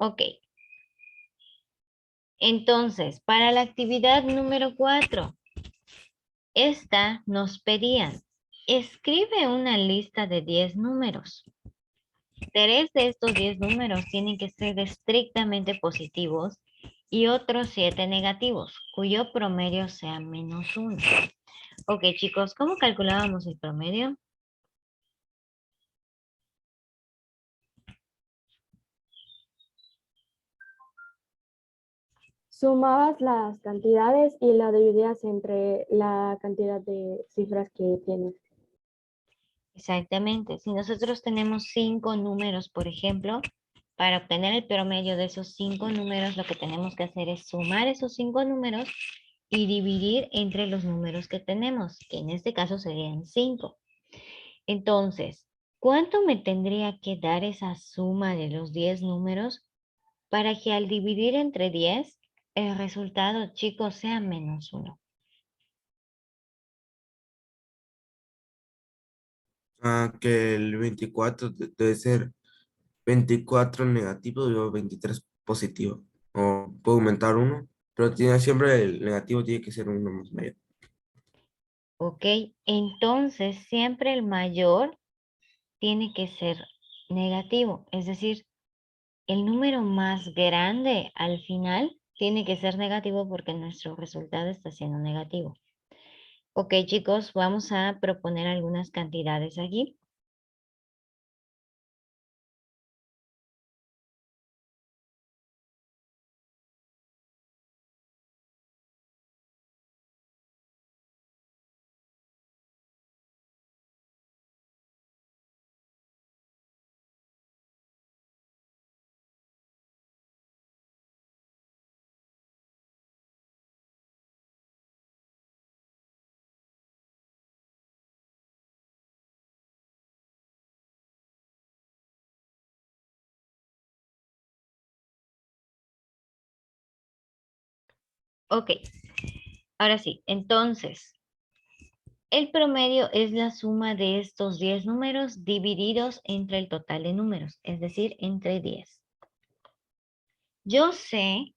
Ok. Entonces, para la actividad número 4, esta nos pedían, escribe una lista de 10 números. 3 de estos 10 números tienen que ser estrictamente positivos y otros 7 negativos, cuyo promedio sea -1. Ok, chicos, ¿cómo calculábamos el promedio? Sumabas las cantidades y la dividías entre la cantidad de cifras que tienes. Exactamente. Si nosotros tenemos 5 números, por ejemplo, para obtener el promedio de esos 5 números, lo que tenemos que hacer es sumar esos 5 números y dividir entre los números que tenemos, que en este caso serían 5. Entonces, ¿cuánto me tendría que dar esa suma de los 10 números para que al dividir entre 10, el resultado, chicos, sea -1? Que el 24 debe ser 24 negativo y 23 positivo. O puedo aumentar uno, pero tiene, siempre el negativo tiene que ser uno más mayor. ¿Ok? Entonces, siempre el mayor tiene que ser negativo. Es decir, el número más grande al final tiene que ser negativo porque nuestro resultado está siendo negativo. Ok, chicos, vamos a proponer algunas cantidades aquí. Ok, ahora sí, entonces, el promedio es la suma de estos 10 números divididos entre el total de números, es decir, entre 10. Yo sé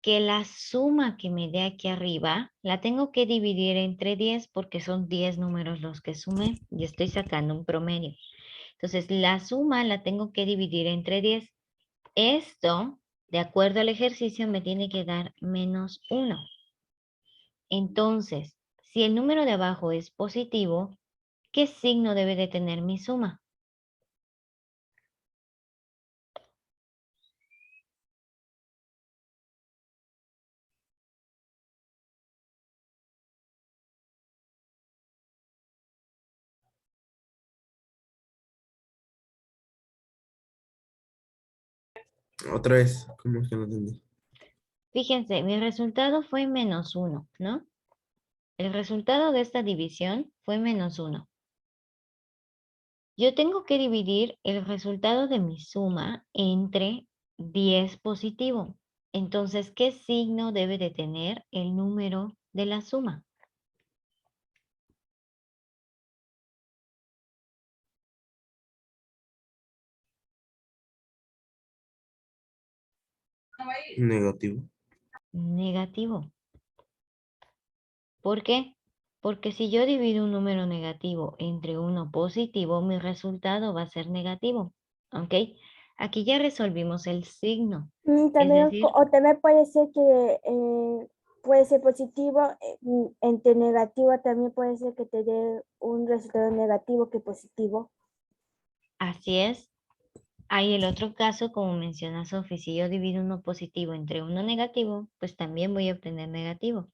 que la suma que me dé aquí arriba la tengo que dividir entre 10 porque son 10 números los que sumé y estoy sacando un promedio. Entonces, la suma la tengo que dividir entre 10. Esto, de acuerdo al ejercicio, me tiene que dar -1. Entonces, si el número de abajo es positivo, ¿qué signo debe de tener mi suma? Otra vez, ¿cómo es que no entendí? Fíjense, mi resultado fue -1, ¿no? El resultado de esta división fue -1. Yo tengo que dividir el resultado de mi suma entre 10 positivo. Entonces, ¿qué signo debe de tener el número de la suma? Negativo. Negativo. ¿Por qué? Porque si yo divido un número negativo entre uno positivo, mi resultado va a ser negativo. ¿Ok? Aquí ya resolvimos el signo. Es También, decir, o también puede ser que puede ser positivo, entre negativo también puede ser que te dé un resultado negativo que positivo. así es. Hay el otro caso, como menciona Sofi, si yo divido uno positivo entre uno negativo, pues también voy a obtener negativo.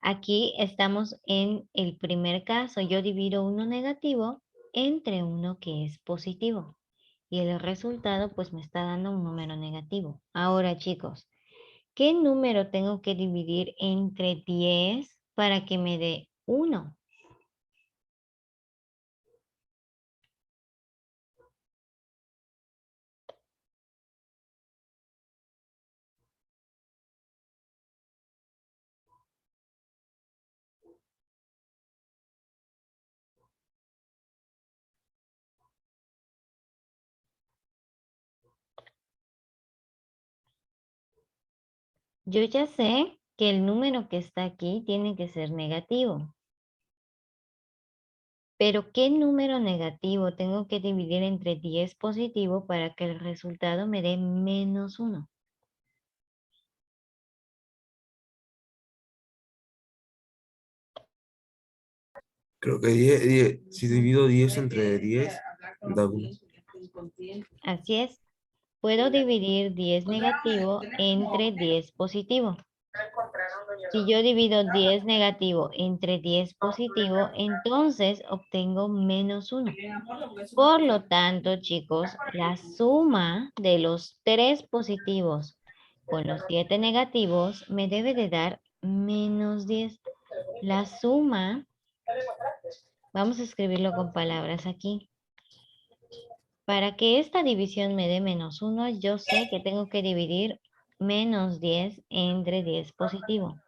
Aquí estamos en el primer caso, yo divido uno negativo entre uno que es positivo. Y el resultado pues me está dando un número negativo. Ahora, chicos, ¿qué número tengo que dividir entre 10 para que me dé 1? Yo ya sé que el número que está aquí tiene que ser negativo. Pero ¿qué número negativo tengo que dividir entre 10 positivo para que el resultado me dé menos 1? Creo que si divido 10 entre 10, da 1. Así es. Puedo dividir 10 negativo entre 10 positivo. Si yo divido 10 negativo entre 10 positivo, entonces obtengo menos 1. Por lo tanto, chicos, la suma de los 3 positivos con los 7 negativos me debe de dar menos 10. La suma, vamos a escribirlo con palabras aquí. Para que esta división me dé menos 1, yo sé que tengo que dividir menos 10 entre 10 positivo.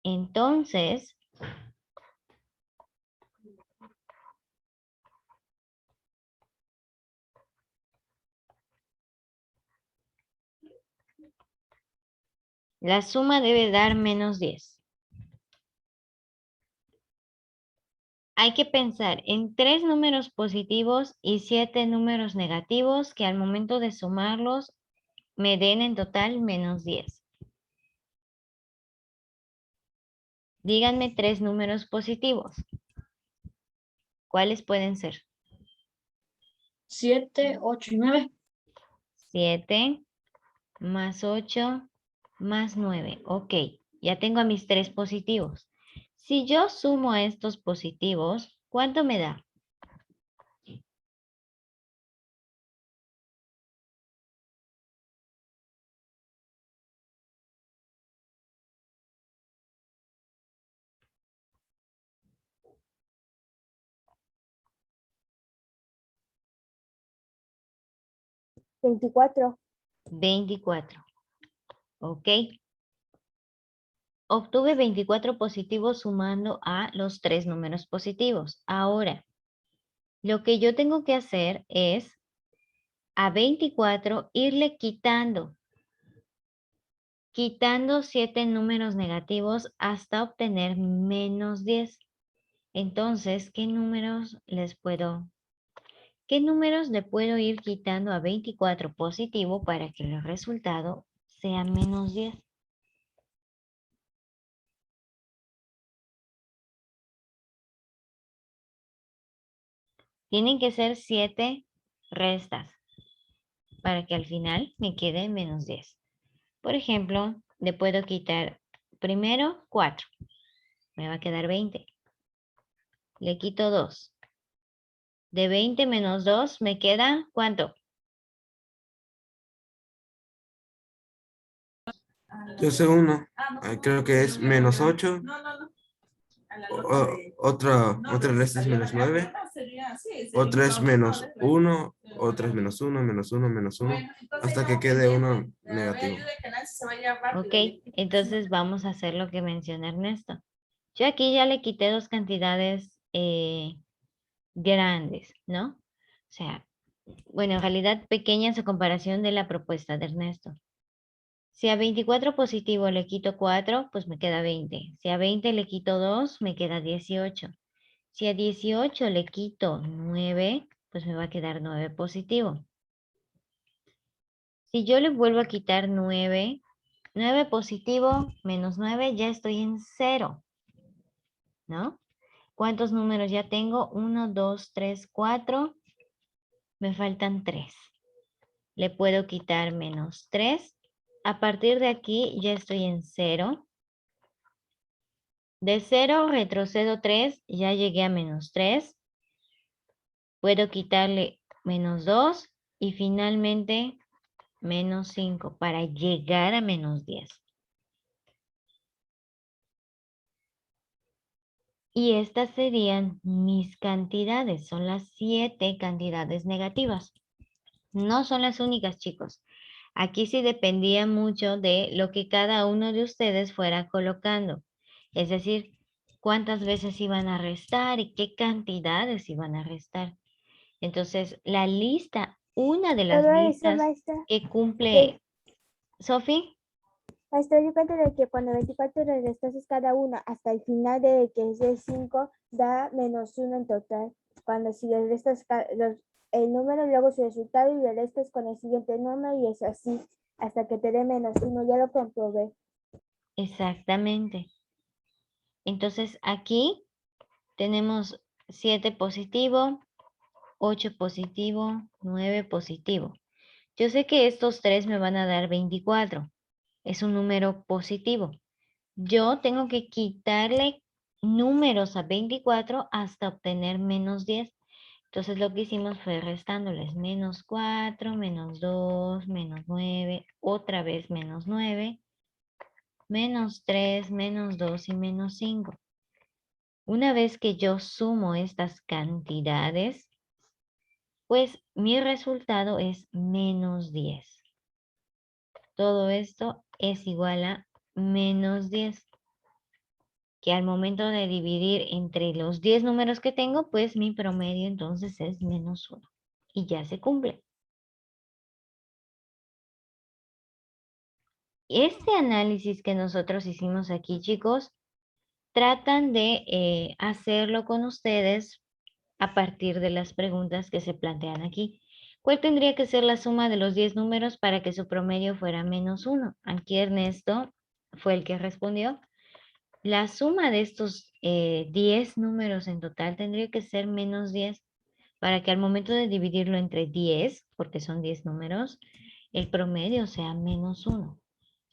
Entonces, la suma debe dar menos 10. Hay que pensar en 3 números positivos y 7 números negativos que al momento de sumarlos me den en total menos 10. Díganme 3 números positivos. ¿Cuáles pueden ser? 7, 8 y 9. 7 más 8 más 9. Ok, ya tengo a mis 3 positivos. Si yo sumo a estos positivos, ¿cuánto me da? ¿24? 24. Ok. Obtuve 24 positivos sumando a los 3 números positivos. Ahora, lo que yo tengo que hacer es a 24 irle quitando 7 números negativos hasta obtener menos 10. Entonces, ¿qué números le puedo ir quitando a 24 positivo para que el resultado sea menos 10? Tienen que ser 7 restas para que al final me quede menos 10. Por ejemplo, le puedo quitar primero 4. Me va a quedar 20. Le quito 2. De 20 menos 2 me queda, ¿cuánto? Yo sé uno. Creo que es menos 8. Otra resta es menos 9. Otra es menos 1. Otra es menos 1, menos 1, menos 1. Hasta que quede uno negativo. Ok, entonces vamos a hacer lo que menciona Ernesto. Yo aquí ya le quité 2 cantidades grandes, ¿no? O sea, bueno, en realidad pequeñas a comparación de la propuesta de Ernesto. Si a 24 positivo le quito 4, pues me queda 20. Si a 20 le quito 2, me queda 18. Si a 18 le quito 9, pues me va a quedar 9 positivo. Si yo le vuelvo a quitar 9, 9 positivo menos 9, ya estoy en 0, ¿no? ¿Cuántos números ya tengo? 1, 2, 3, 4. Me faltan 3. Le puedo quitar menos 3. A partir de aquí ya estoy en 0. De 0 retrocedo 3, ya llegué a menos 3. Puedo quitarle menos 2 y finalmente menos 5 para llegar a menos 10. Y estas serían mis cantidades, son las 7 cantidades negativas. No son las únicas, chicos. Aquí sí dependía mucho de lo que cada uno de ustedes fuera colocando. Es decir, cuántas veces iban a restar y qué cantidades iban a restar. Entonces, la lista, una de las Pero eso, listas maestra, que cumple Sofi, Estoy di cuenta de que cuando 24 le restas cada uno hasta el final de que es de 5, da -1 en total. Cuando si le restas el número, luego su resultado y le restas con el siguiente número y es así, hasta que te dé -1. Ya lo comprobé. exactamente. Entonces aquí tenemos 7 positivo, 8 positivo, 9 positivo. Yo sé que estos 3 me van a dar 24. Es un número positivo. Yo tengo que quitarle números a 24 hasta obtener -10. Entonces lo que hicimos fue restándoles -4, -2, -9, otra vez -9, -3, -2 y -5. Una vez que yo sumo estas cantidades, pues mi resultado es -10. Todo esto es igual a -10. Que al momento de dividir entre los 10 números que tengo, pues mi promedio entonces es -1. Y ya se cumple. Este análisis que nosotros hicimos aquí, chicos, tratan de hacerlo con ustedes a partir de las preguntas que se plantean aquí. ¿Cuál tendría que ser la suma de los 10 números para que su promedio fuera -1? Aquí Ernesto fue el que respondió. La suma de estos 10 números en total tendría que ser -10 para que al momento de dividirlo entre 10, porque son 10 números, el promedio sea -1.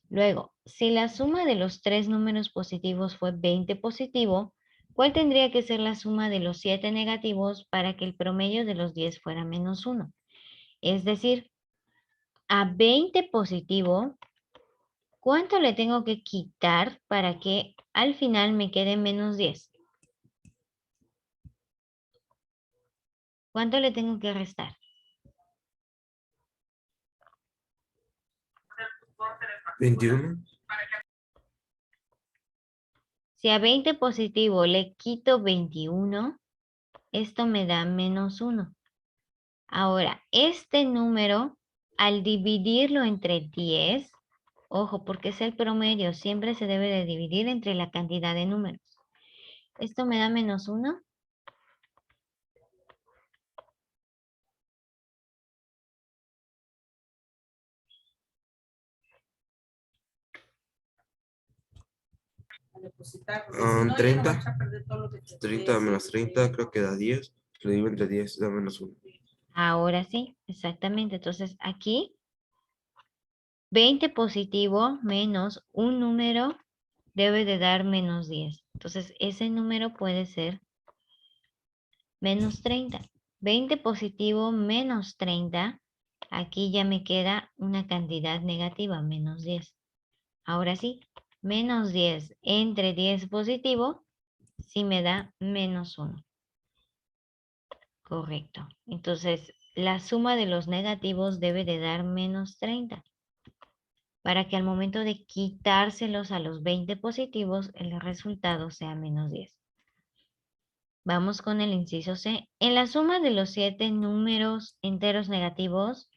Luego, si la suma de los 3 números positivos fue 20 positivo, ¿cuál tendría que ser la suma de los 7 negativos para que el promedio de los 10 fuera -1? Es decir, a 20 positivo, ¿cuánto le tengo que quitar para que al final me quede -10? ¿Cuánto le tengo que restar? 21. Si a 20 positivo le quito 21, esto me da -1. Ahora, este número, al dividirlo entre 10, ojo, porque es el promedio, siempre se debe de dividir entre la cantidad de números. Esto me da -1. Ah, 30. 30 menos 30 creo que da 10. Lo divido entre 10, da -1. Ahora sí, exactamente. Entonces, aquí, 20 positivo menos un número debe de dar -10. Entonces, ese número puede ser -30. 20 positivo menos 30. Aquí ya me queda una cantidad negativa, -10. Ahora sí, -10 entre 10 positivo, sí me da -1. Correcto. Entonces, la suma de los negativos debe de dar -30. Para que al momento de quitárselos a los 20 positivos, el resultado sea -10. Vamos con el inciso C. En la suma de los 7 números enteros negativos,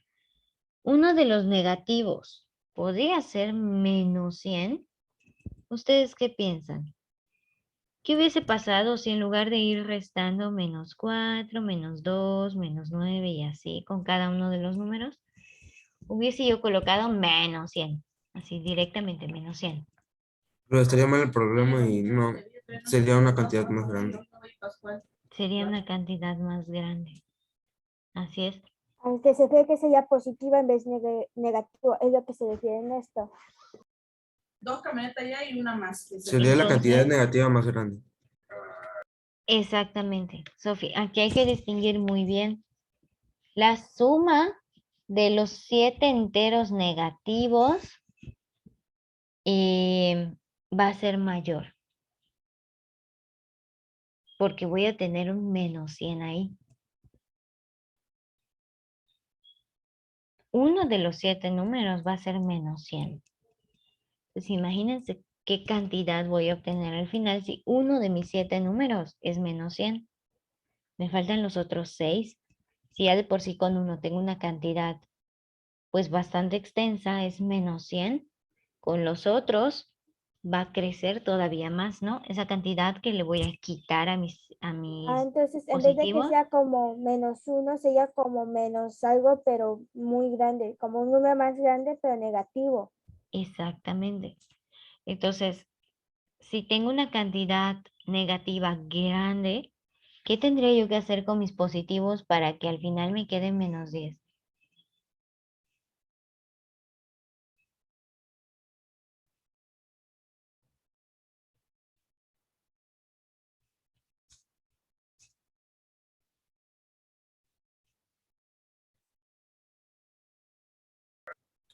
uno de los negativos podría ser -100. ¿Ustedes qué piensan? ¿Qué hubiese pasado si en lugar de ir restando -4, -2, -9 y así con cada uno de los números, hubiese yo colocado -100? Así directamente -100. Pero estaría mal el problema y no, sería una cantidad más grande. Sería una cantidad más grande. Así es. Aunque se cree que sería positiva en vez de negativo, es lo que se refiere en esto. 2 camionetas allá y una más. Sería la cantidad Entonces, negativa más grande. exactamente, Sofi. Aquí hay que distinguir muy bien. La suma de los 7 enteros negativos va a ser mayor. Porque voy a tener un -100 ahí. Uno de los 7 números va a ser -100. Entonces, imagínense qué cantidad voy a obtener al final si uno de mis 7 números es -100. Me faltan los otros 6. Si ya de por sí con uno tengo una cantidad pues bastante extensa, es menos 100. Con los otros va a crecer todavía más, ¿no? Esa cantidad que le voy a quitar a mis Entonces, en vez de que positivos. sea como -1, sería como menos algo, pero muy grande, como un número más grande, pero negativo. Exactamente. Entonces, si tengo una cantidad negativa grande, ¿qué tendría yo que hacer con mis positivos para que al final me queden menos 10?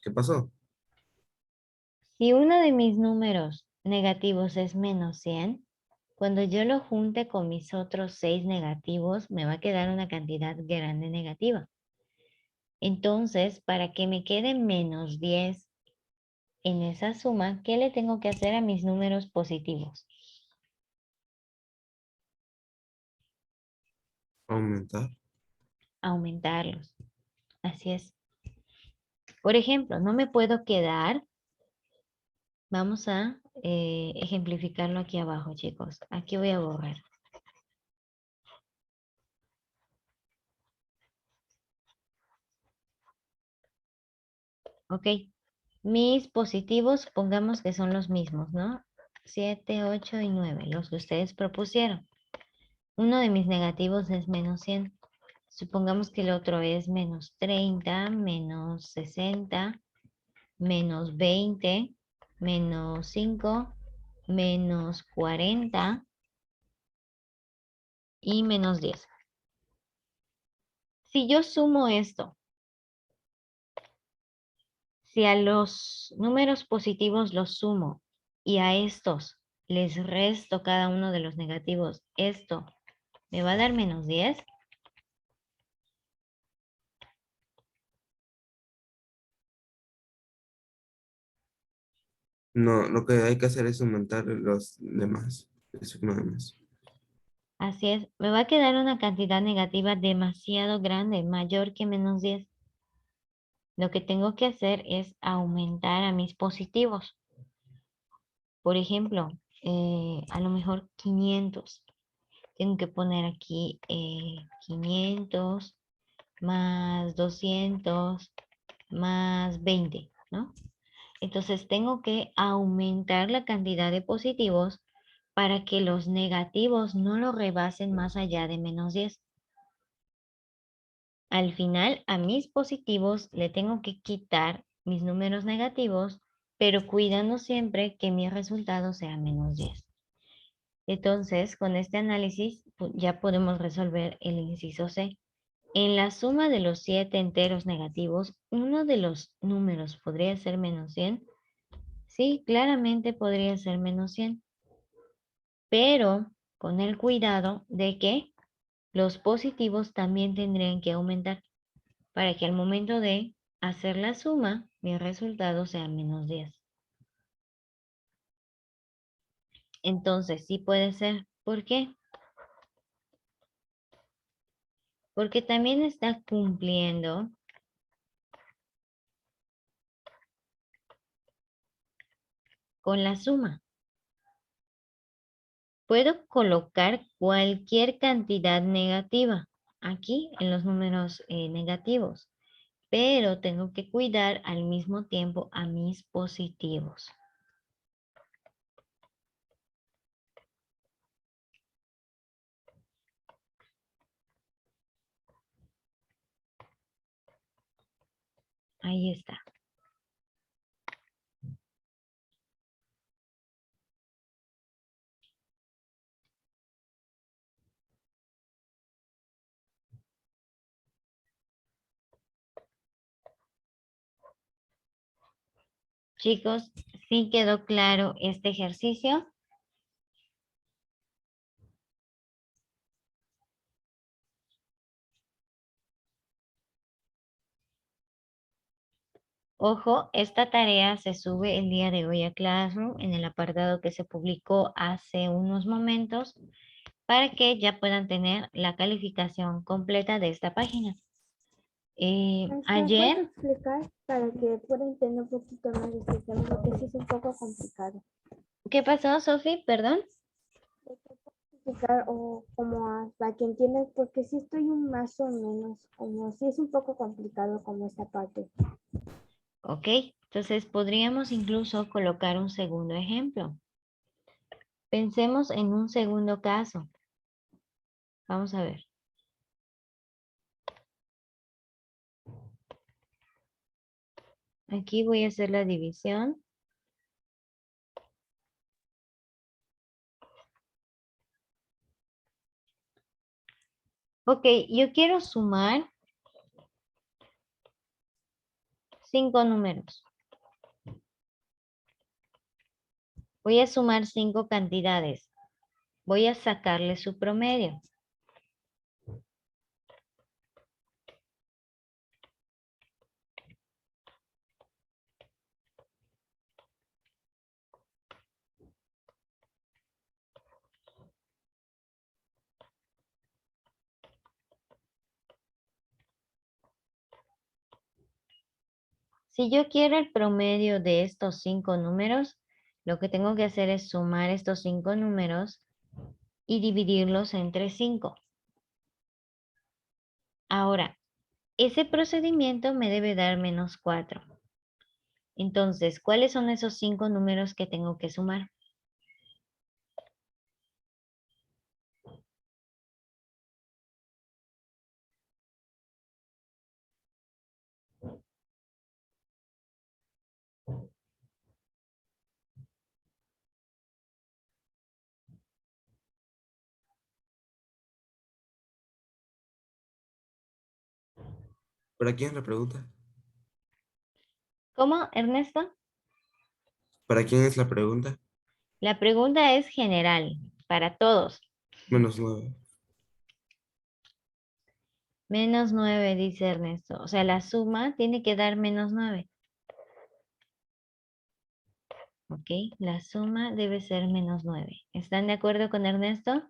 ¿Qué pasó? Si uno de mis números negativos es menos 100, cuando yo lo junte con mis otros 6 negativos, me va a quedar una cantidad grande negativa. Entonces, para que me quede menos 10 en esa suma, ¿qué le tengo que hacer a mis números positivos? Aumentar. Aumentarlos. Así es. Por ejemplo, no me puedo quedar. Vamos a ejemplificarlo aquí abajo, chicos. Aquí voy a borrar. Ok. Mis positivos, pongamos que son los mismos, ¿no? 7, 8 y 9, los que ustedes propusieron. Uno de mis negativos es menos 100. Supongamos que el otro es menos 30, menos 60, menos 20, menos 5, menos 40 y menos 10. Si yo sumo esto, si a los números positivos los sumo y a estos les resto cada uno de los negativos, esto me va a dar menos 10. No, lo que hay que hacer es aumentar los demás. Eso nada más. Así es, me va a quedar una cantidad negativa demasiado grande, mayor que menos 10. Lo que tengo que hacer es aumentar a mis positivos. Por ejemplo, a lo mejor 500. Tengo que poner aquí 500 más 200 más 20, ¿no? Entonces tengo que aumentar la cantidad de positivos para que los negativos no lo rebasen más allá de menos 10. Al final, a mis positivos le tengo que quitar mis números negativos, pero cuidando siempre que mi resultado sea menos 10. Entonces, con este análisis ya podemos resolver el inciso C. En la suma de los 7 enteros negativos, ¿uno de los números podría ser menos 100? Sí, claramente podría ser menos 100, pero con el cuidado de que los positivos también tendrían que aumentar para que al momento de hacer la suma, mi resultado sea menos 10. Entonces, sí puede ser. ¿Por qué? Porque también está cumpliendo con la suma. Puedo colocar cualquier cantidad negativa aquí en los números negativos, pero tengo que cuidar al mismo tiempo a mis positivos. Ahí está. Chicos, ¿sí quedó claro este ejercicio? Ojo, esta tarea se sube el día de hoy a Classroom en el apartado que se publicó hace unos momentos para que ya puedan tener la calificación completa de esta página. ¿Puedes Ayer, explicar para que pueda entender un poquito más de este tema? Porque sí es un poco complicado. ¿qué pasó, Sofi? Perdón. Explicar o como para que entiendas, porque sí estoy un más o menos, como sí es un poco complicado como esta parte. Ok, entonces podríamos incluso colocar un segundo ejemplo. Pensemos en un segundo caso. Vamos a ver. Aquí voy a hacer la división. Ok, yo quiero sumar 5 números. Voy a sumar 5 cantidades. Voy a sacarle su promedio. Si yo quiero el promedio de estos 5 números, lo que tengo que hacer es sumar estos 5 números y dividirlos entre 5. Ahora, ese procedimiento me debe dar menos 4. Entonces, ¿cuáles son esos 5 números que tengo que sumar? ¿Para quién es la pregunta? ¿Cómo, Ernesto? ¿Para quién es la pregunta? La pregunta es general, para todos. Menos 9. Menos 9, dice Ernesto. O sea, la suma tiene que dar menos 9. ¿Ok? La suma debe ser menos 9. ¿Están de acuerdo con Ernesto?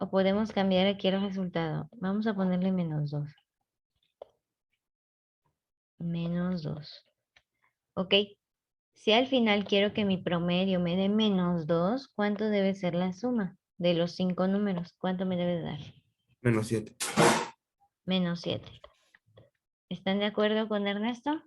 O podemos cambiar aquí el resultado. Vamos a ponerle menos 2. Menos 2. ¿Ok? Si al final quiero que mi promedio me dé menos 2, ¿cuánto debe ser la suma de los 5 números? ¿Cuánto me debe dar? Menos 7. Menos 7. ¿Están de acuerdo con Ernesto?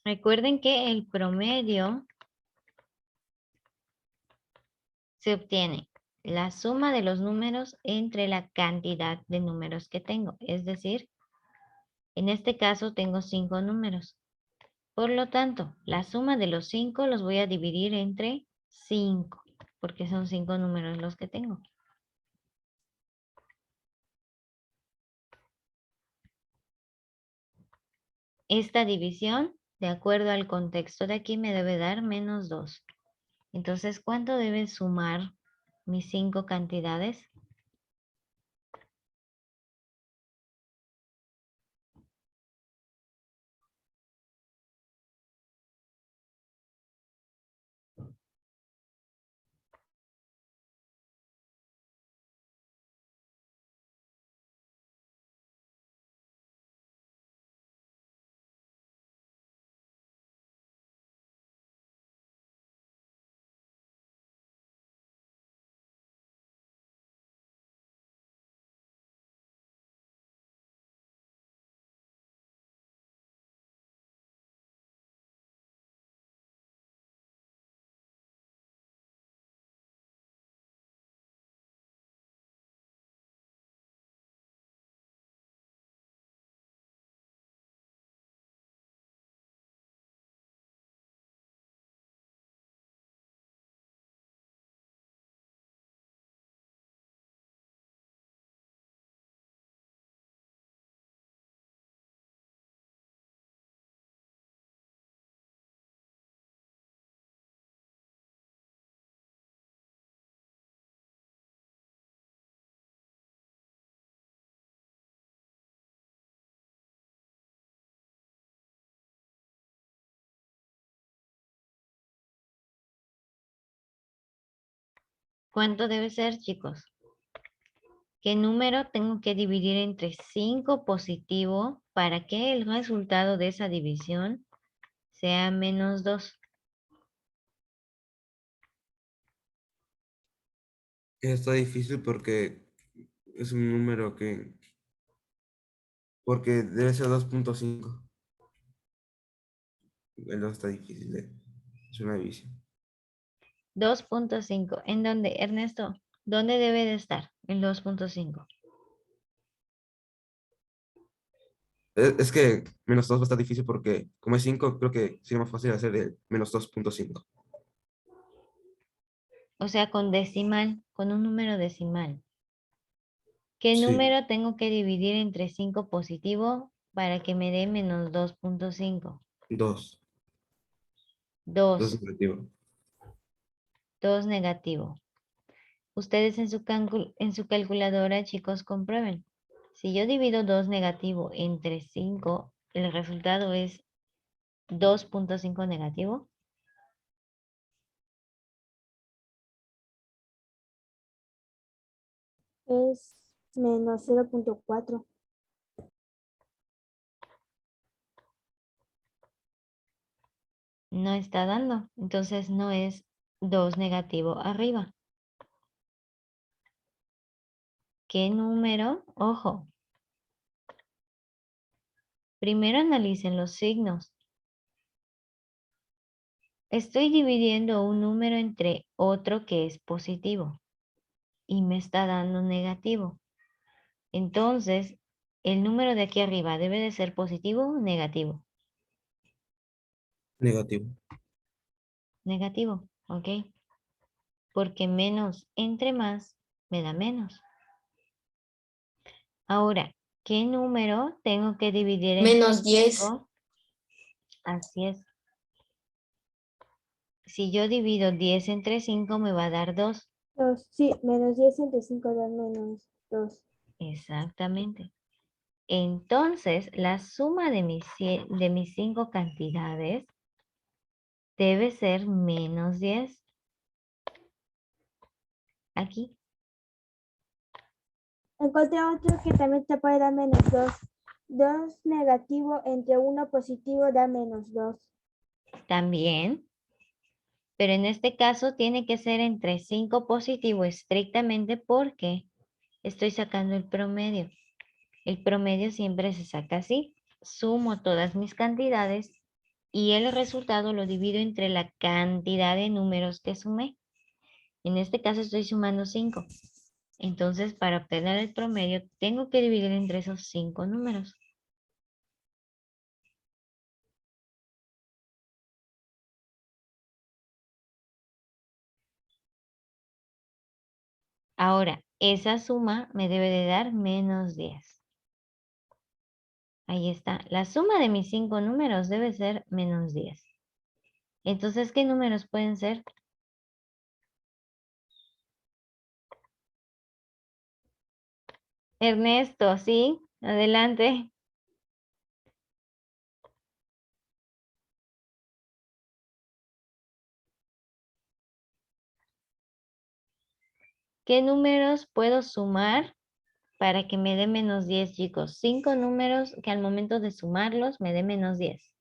Recuerden que el promedio se obtiene la suma de los números entre la cantidad de números que tengo. Es decir, en este caso tengo 5 números. Por lo tanto, la suma de los 5 los voy a dividir entre 5, porque son 5 números los que tengo. Esta división, de acuerdo al contexto de aquí, me debe dar menos 2. Entonces, ¿cuánto debe sumar mis 5 cantidades? ¿Cuánto debe ser, chicos? ¿Qué número tengo que dividir entre 5 positivo para que el resultado de esa división sea menos 2? Está difícil porque es un número porque debe ser 2.5. El 2 está difícil es una división. 2.5. ¿En dónde, Ernesto? ¿Dónde debe de estar el 2.5? Es que menos 2 va a estar difícil porque como es 5 creo que sería más fácil hacer el menos 2.5. O sea, con decimal, con un número decimal. ¿Qué Sí, número tengo que dividir entre 5 positivo para que me dé menos 2.5? 2. 2 2. negativo. 2 negativo. Ustedes en su calculadora, chicos, comprueben. Si yo divido 2 negativo entre 5, el resultado es 2.5 negativo. Es menos 0.4. No está dando. Entonces no es 2 negativo arriba. ¿Qué número? Ojo. Primero analicen los signos. Estoy dividiendo un número entre otro que es positivo y me está dando negativo. Entonces, el número de aquí arriba debe de ser positivo o negativo. Negativo. Negativo, ¿ok? Porque menos entre más me da menos. Ahora, ¿qué número tengo que dividir entre Menos 10. 5? Así es. Si yo divido 10 entre 5 me va a dar 2. 2. Sí, menos 10 entre 5 da menos 2. Exactamente. Entonces, la suma de de mis 5 cantidades debe ser menos 10. Aquí. Encontré otro que también te puede dar menos 2. 2 negativo entre 1 positivo da menos 2. También. Pero en este caso tiene que ser entre 5 positivo estrictamente porque estoy sacando el promedio. El promedio siempre se saca así. Sumo todas mis cantidades y el resultado lo divido entre la cantidad de números que sumé. En este caso estoy sumando 5. Entonces, para obtener el promedio, tengo que dividir entre esos 5 números. Ahora, esa suma me debe de dar menos 10. Ahí está. La suma de mis 5 números debe ser menos 10. Entonces, ¿qué números pueden ser? Ernesto, ¿sí? Adelante. ¿Qué números puedo sumar para que me dé menos 10, chicos? 5 números que al momento de sumarlos me dé menos 10.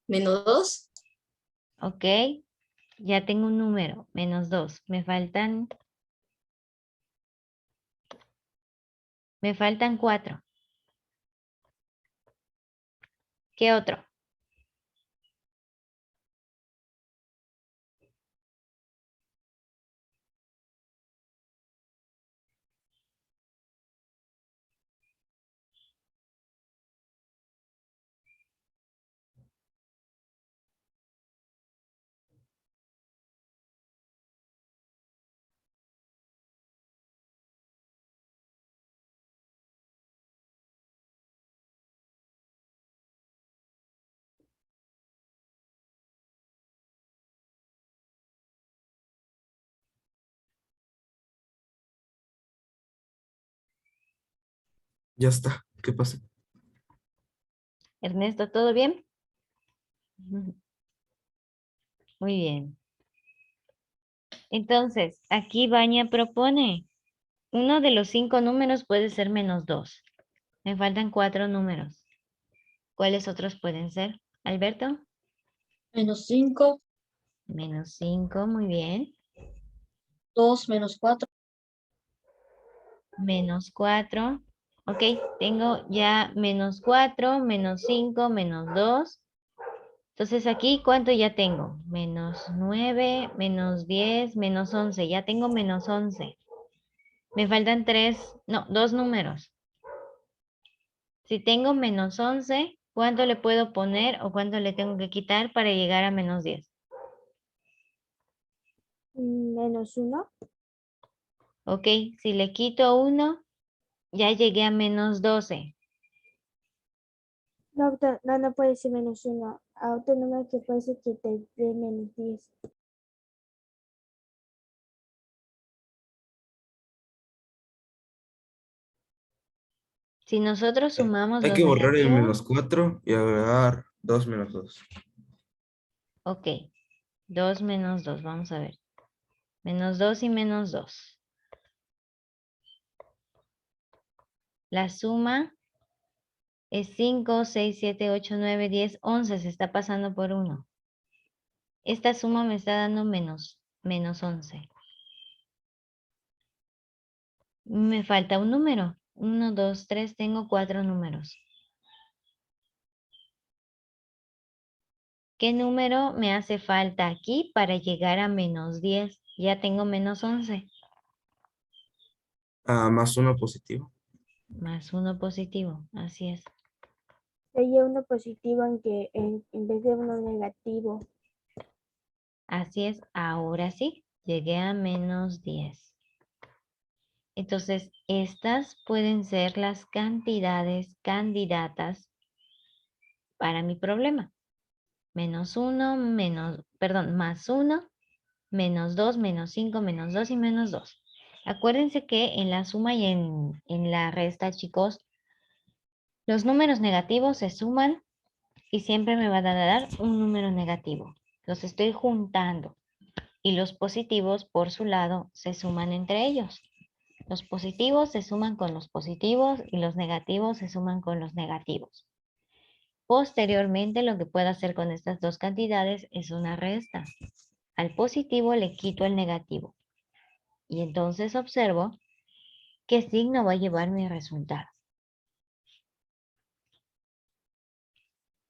Menos 2. ¿Ok? Ya tengo un número, menos 2. Me faltan 4. ¿Qué otro? Ya está. ¿Qué pasa? Ernesto, ¿todo bien? Ujú. Muy bien. Entonces, aquí Baña propone, uno de los 5 números puede ser -2. Me faltan 4 números. ¿Cuáles otros pueden ser? Alberto, -5, -5, muy bien. 2, -4, -4. Ok, tengo ya -4, -5, -2. Entonces aquí, ¿cuánto ya tengo? -9, -10, -11. Ya tengo -11. Me faltan 2 números. Si tengo -11, ¿cuánto le puedo poner o cuánto le tengo que quitar para llegar a -10? -1. Ok, si le quito 1, ya llegué a -12. No, no puede ser -1. A otro número que puede ser que te dé -10. Si nosotros sumamos Hay los que borrar el negativos, -4 y agregar 2 menos 2. ok, 2 menos 2, vamos a ver. -2 y -2. La suma es 5, 6, 7, 8, 9, 10, 11. Se está pasando por 1. Esta suma me está dando -11. Me falta un número. 1, 2, 3, tengo 4 números. ¿Qué número me hace falta aquí para llegar a -10? Ya tengo -11. Más 1 positivo. Más 1 positivo, así es. Sería uno positivo en vez de uno negativo. Así es, ahora sí, llegué a -10. Entonces, estas pueden ser las cantidades candidatas para mi problema. -1, más 1, -2, -5, -2 y -2. Acuérdense que en la suma y en la resta, chicos, los números negativos se suman y siempre me van a dar un número negativo. Los estoy juntando y los positivos por su lado se suman entre ellos. Los positivos se suman con los positivos y los negativos se suman con los negativos. Posteriormente, lo que puedo hacer con estas dos cantidades es una resta. Al positivo le quito el negativo. Y entonces observo qué signo va a llevar mi resultado.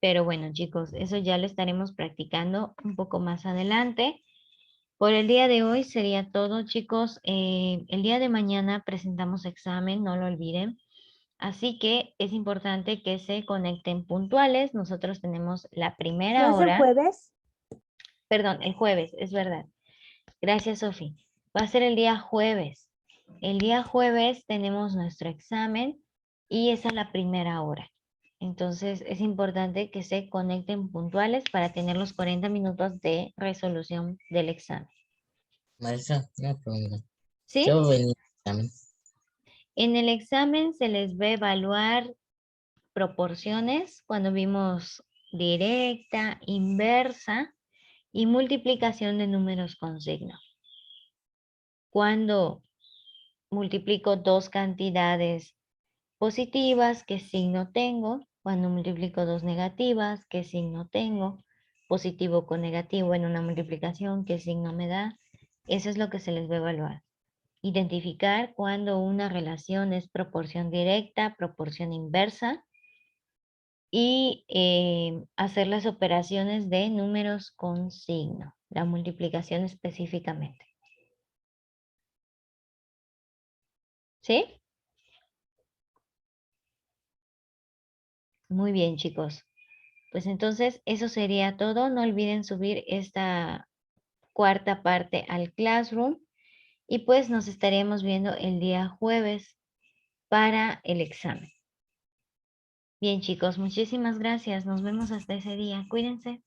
Pero bueno, chicos, eso ya lo estaremos practicando un poco más adelante. Por el día de hoy sería todo, chicos. El día de mañana presentamos examen, no lo olviden. Así que es importante que se conecten puntuales. Nosotros tenemos la ¿No primera es el hora. jueves? Perdón, el jueves, es verdad. Gracias, Sofi. Va a ser el día jueves. El día jueves tenemos nuestro examen y esa es la primera hora. Entonces es importante que se conecten puntuales para tener los 40 minutos de resolución del examen. Maestra, una pregunta. ¿Sí? ¿Qué va a venir examen? En el examen se les va a evaluar proporciones cuando vimos directa, inversa y multiplicación de números con signo. Cuando multiplico dos cantidades positivas, ¿qué signo tengo? Cuando multiplico dos negativas, ¿qué signo tengo? Positivo con negativo en una multiplicación, ¿qué signo me da? Eso es lo que se les va a evaluar. Identificar cuando una relación es proporción directa, proporción inversa y hacer las operaciones de números con signo, la multiplicación específicamente. ¿Sí? Muy bien, chicos. Pues entonces eso sería todo. No olviden subir esta cuarta parte al Classroom y pues nos estaremos viendo el día jueves para el examen. Bien, chicos, muchísimas gracias. Nos vemos hasta ese día. Cuídense.